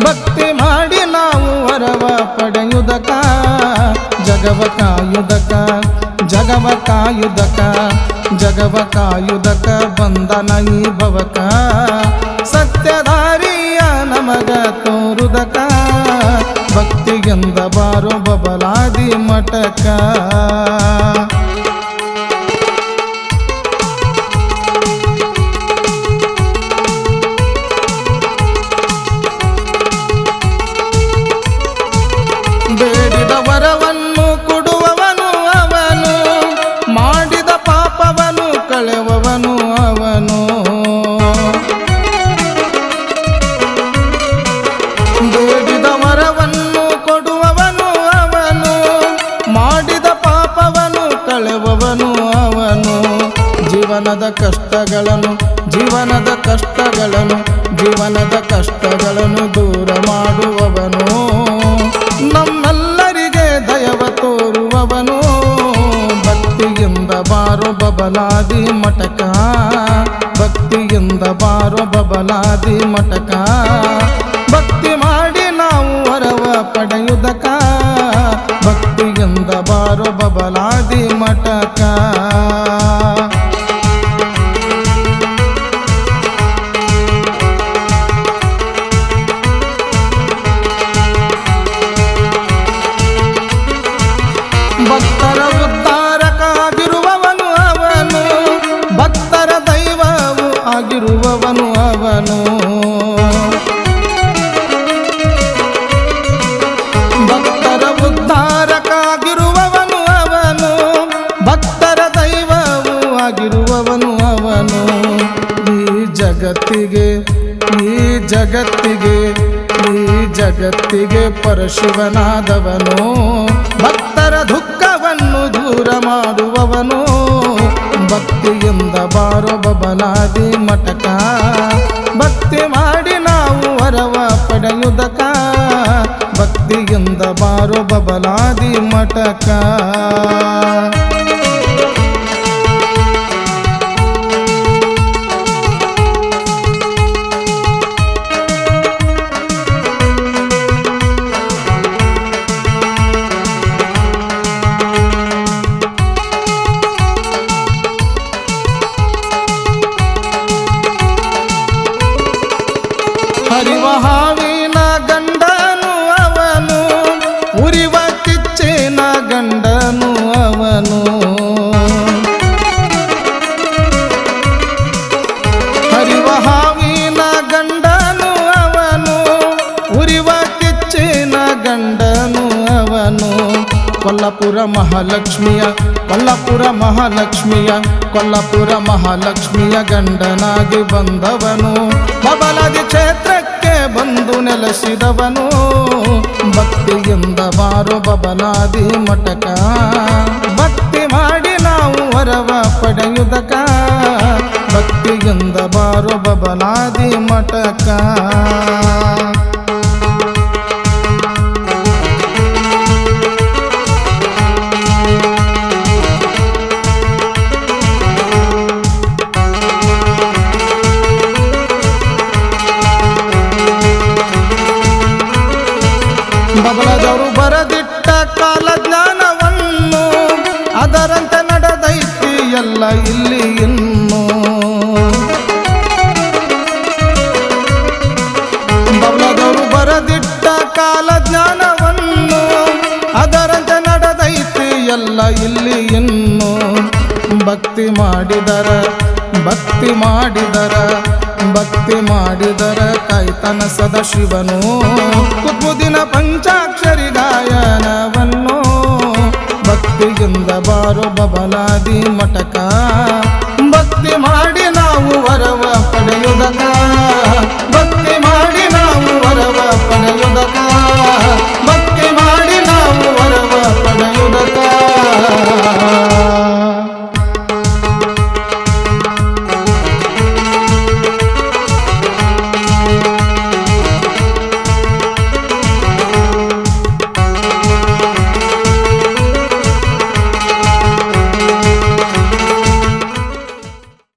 ಭಕ್ತಿ ಮಾಡಿ ನಾವು ವರವ ಪಡೆಯುವುದಕ ಜಗವ ಕಾಯುವುದಕ ಜಗವ ಕಾಯುವುದಕ ಜಗವ ಕಾಯುವುದಕ ಬಂದನ ಈ ಭವಕ ಸತ್ಯಧಾರಿಯ ನಮಗ ತೋರುದಕ ಭಕ್ತಿಗೆಂದ ಬಾರೋ ಬಬಲಾದಿ ಮಠಕ ಬೇಡಿದ ವರವನ್ನು ಕೊಡುವವನು ಅವನು ಮಾಡಿದ ಪಾಪವನ್ನು ಕಳೆಯುವವನು ಅವನು ಬೇಡಿದ ವರವನ್ನು ಕೊಡುವವನು ಅವನು ಮಾಡಿದ ಪಾಪವನ್ನು ಕಳೆಯುವವನು ಅವನು ಜೀವನದ ಕಷ್ಟಗಳನ್ನು ದೂರ ಮಾಡುವವನು ನಮ್ಮೆಲ್ಲರಿಗೆ ದಯವ ತೋರುವವನು ಭಕ್ತಿಯಿಂದ ಬಾರೋ ಬಬಲಾದಿ ಮಠಕ ಭಕ್ತಿಯಿಂದ ಬಾರೋ ಬಬಲಾದಿ ಮಠಕ ಭಕ್ತಿ ಮಾಡಿ ನಾವು ವರವ ಪಡೆಯುವುದಕ ಭಕ್ತಿಯಿಂದ ಬಾರೋ ಬಬಲಾದಿ ಮಠಕ ಭಕ್ತರ ಉದ್ಧಾರಕಾಗಿರುವವನು ಅವನು ಭಕ್ತರ ದೈವವು ಆಗಿರುವವನು ಅವನು ಭಕ್ತರ ಉದ್ಧಾರಕಾಗಿರುವವನು ಅವನು ಭಕ್ತರ ದೈವವು ಆಗಿರುವವನು ಅವನು ಈ ಜಗತ್ತಿಗೆ ಪರಶಿವನಾದವನು ಭಕ್ತರ ದುಃಖವನ್ನು ದೂರ ಮಾಡುವವನು ಭಕ್ತಿಯಿಂದ ಬಾರೋ ಬಬಲಾದಿ ಮಠಕ ಭಕ್ತಿ ಮಾಡಿ ನಾವು ವರವ ಪಡೆಯುವುದಕ ಭಕ್ತಿಯಿಂದ ಬಾರೋ ಬಬಲಾದಿ ಮಠಕ ಹರಿವ ಹಾವಿನ ಗಂಡನು ಅವನು ಉರಿವ ಕಿಚ್ಚಿನ ಗಂಡನು ಅವನು ಹರಿವ ಹಾವಿನ ಗಂಡನು ಅವನು ಉರಿವ ಕಿಚ್ಚಿನ ಗಂಡನು ಅವನು ಕೊಲ್ಲಾಪುರ ಮಹಾಲಕ್ಷ್ಮಿಯ ಗಂಡನಾಗಿ ಬಂದವನು ಬಬಲಾದಿ ಕ್ಷೇತ್ರಕ್ಕೆ ಬಂದು ನೆಲೆಸಿದವನು ಭಕ್ತಿಯಿಂದ ಬಾರೋ ಬಬಲಾದಿ ಮಠಕ ಭಕ್ತಿ ಮಾಡಿ ನಾವು ವರವ ಪಡೆಯುವುದಕ ಭಕ್ತಿಯಿಂದ ಬಾರೋ ಬಬಲಾದಿ ಮಠಕ ಬಬಲಾದವರು ಬರದಿಟ್ಟ ಕಾಲಜ್ಞಾನವನ್ನು ಅದರಂತೆ ನಡೆದೈತಿ ಎಲ್ಲ ಇಲ್ಲಿ ಇನ್ನು ಬಬಲಾದವರು ಬರದಿಟ್ಟ ಕಾಲಜ್ಞಾನವನ್ನು ಅದರಂತೆ ನಡೆದೈತಿ ಎಲ್ಲ ಇಲ್ಲಿ ಇನ್ನು ಭಕ್ತಿ ಮಾಡಿದರ ಕಾಯ್ತನ ಸದಾಶಿವನು ಕುತ್ಬುದಿನ ಪಂಚಾಕ್ಷರಿ ಗಾಯನವನ್ನು ಭಕ್ತಿಯಿಂದ ಬಾರೋ ಬಬಲಾದಿ ಮಠಕ ಭಕ್ತಿ ಮಾಡಿ ನಾವು ವರವ ಪಡೆಯುವುದಕ